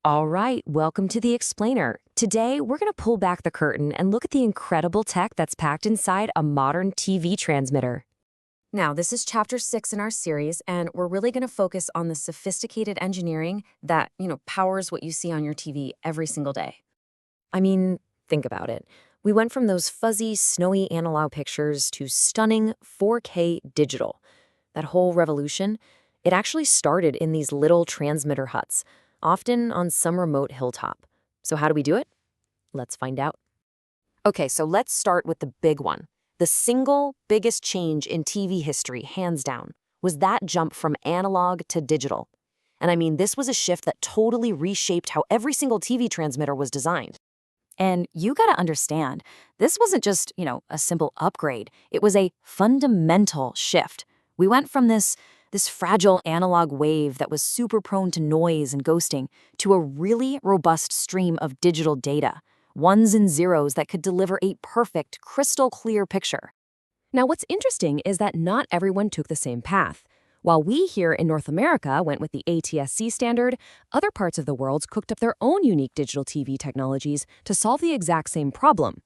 All right, welcome to the Explainer. Today, we're going to pull back the curtain and look at the incredible tech that's packed inside a modern TV transmitter. Now, this is chapter 6 in our series, and we're really going to focus on the sophisticated engineering that, powers what you see on your TV every single day. I mean, think about it. We went from those fuzzy, snowy analog pictures to stunning 4K digital. That whole revolution, it actually started in these little transmitter huts, often on some remote hilltop. So how do we do it? Let's find out. Okay, so let's start with the big one. The single biggest change in TV history, hands down, was that jump from analog to digital. And I mean, this was a shift that totally reshaped how every single TV transmitter was designed. And you gotta understand, this wasn't just, a simple upgrade. It was a fundamental shift. We went from this fragile analog wave that was super prone to noise and ghosting to a really robust stream of digital data, ones and zeros that could deliver a perfect, crystal clear picture. Now, what's interesting is that not everyone took the same path. While we here in North America went with the ATSC standard, other parts of the world cooked up their own unique digital TV technologies to solve the exact same problem.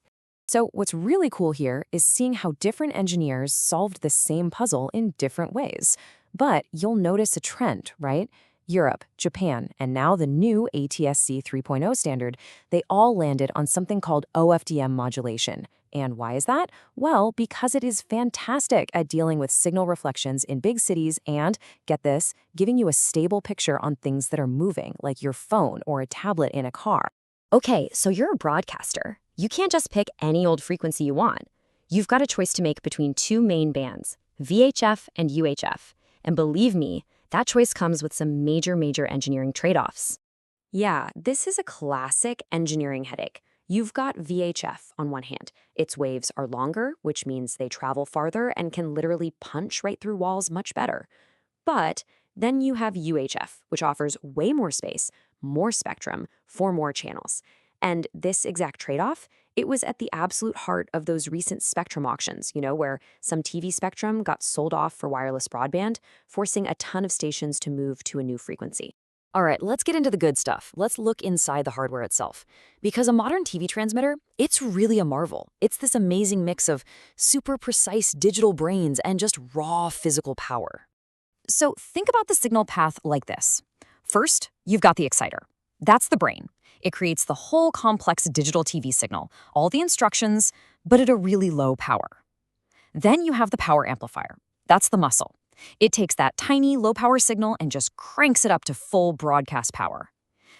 So what's really cool here is seeing how different engineers solved the same puzzle in different ways. But you'll notice a trend, right? Europe, Japan, and now the new ATSC 3.0 standard, they all landed on something called OFDM modulation. And why is that? Well, because it is fantastic at dealing with signal reflections in big cities and, get this, giving you a stable picture on things that are moving, like your phone or a tablet in a car. Okay, so you're a broadcaster. You can't just pick any old frequency you want. You've got a choice to make between two main bands, VHF and UHF. And believe me, that choice comes with some major engineering trade-offs. Yeah, this is a classic engineering headache. You've got VHF on one hand. Its waves are longer, which means they travel farther and can literally punch right through walls much better. But then you have UHF, which offers way more space, more spectrum, for more channels. And this exact trade-off, it was at the absolute heart of those recent spectrum auctions, where some TV spectrum got sold off for wireless broadband, forcing a ton of stations to move to a new frequency. All right, let's get into the good stuff. Let's look inside the hardware itself. Because a modern TV transmitter, it's really a marvel. It's this amazing mix of super precise digital brains and just raw physical power. So think about the signal path like this. First, you've got the exciter. That's the brain. It creates the whole complex digital TV signal, all the instructions, but at a really low power. Then you have the power amplifier. That's the muscle. It takes that tiny low-power signal and just cranks it up to full broadcast power.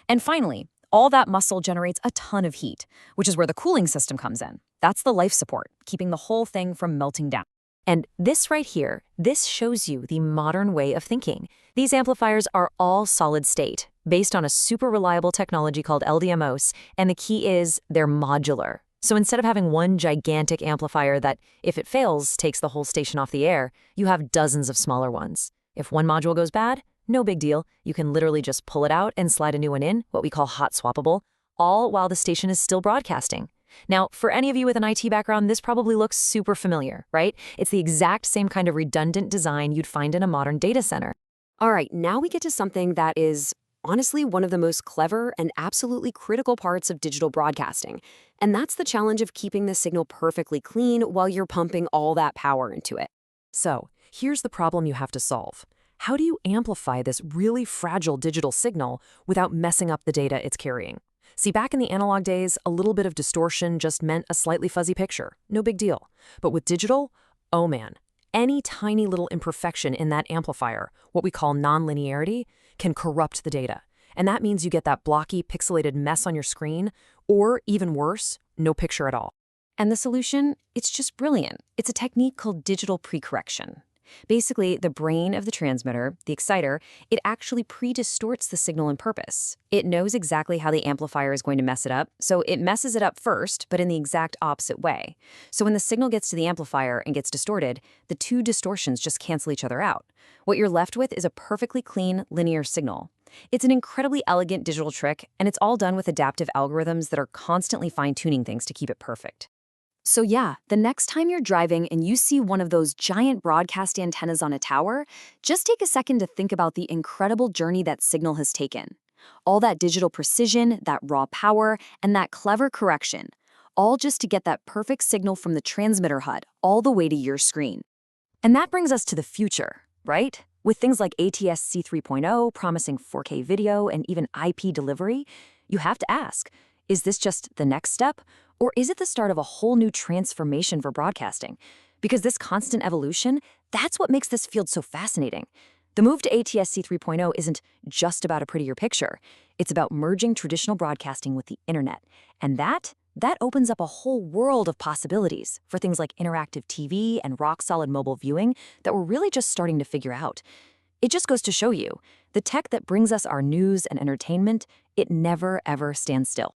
And finally, all that muscle generates a ton of heat, which is where the cooling system comes in. That's the life support, keeping the whole thing from melting down. And this right here, this shows you the modern way of thinking. These amplifiers are all solid state, based on a super reliable technology called LDMOS, and the key is they're modular. So instead of having one gigantic amplifier that, if it fails, takes the whole station off the air, you have dozens of smaller ones. If one module goes bad, no big deal. You can literally just pull it out and slide a new one in, what we call hot swappable, all while the station is still broadcasting. Now, for any of you with an IT background, this probably looks super familiar, right? It's the exact same kind of redundant design you'd find in a modern data center. All right, now we get to something that is honestly one of the most clever and absolutely critical parts of digital broadcasting. And that's the challenge of keeping the signal perfectly clean while you're pumping all that power into it. So, here's the problem you have to solve. How do you amplify this really fragile digital signal without messing up the data it's carrying? See, back in the analog days, a little bit of distortion just meant a slightly fuzzy picture. No big deal. But with digital, oh man, any tiny little imperfection in that amplifier, what we call nonlinearity, can corrupt the data. And that means you get that blocky, pixelated mess on your screen, or even worse, no picture at all. And the solution? It's just brilliant. It's a technique called digital pre-correction. Basically, the brain of the transmitter, the exciter, it actually pre-distorts the signal on purpose. It knows exactly how the amplifier is going to mess it up, so it messes it up first, but in the exact opposite way. So when the signal gets to the amplifier and gets distorted, the two distortions just cancel each other out. What you're left with is a perfectly clean, linear signal. It's an incredibly elegant digital trick, and it's all done with adaptive algorithms that are constantly fine-tuning things to keep it perfect. So yeah, the next time you're driving and you see one of those giant broadcast antennas on a tower, just take a second to think about the incredible journey that signal has taken. All that digital precision, that raw power, and that clever correction, all just to get that perfect signal from the transmitter HUD all the way to your screen. And that brings us to the future, right? With things like ATSC 3.0 promising 4K video and even IP delivery, you have to ask, is this just the next step? Or is it the start of a whole new transformation for broadcasting? Because this constant evolution, that's what makes this field so fascinating. The move to ATSC 3.0 isn't just about a prettier picture. It's about merging traditional broadcasting with the internet. And that opens up a whole world of possibilities for things like interactive TV and rock-solid mobile viewing that we're really just starting to figure out. It just goes to show you, the tech that brings us our news and entertainment, it never, ever stands still.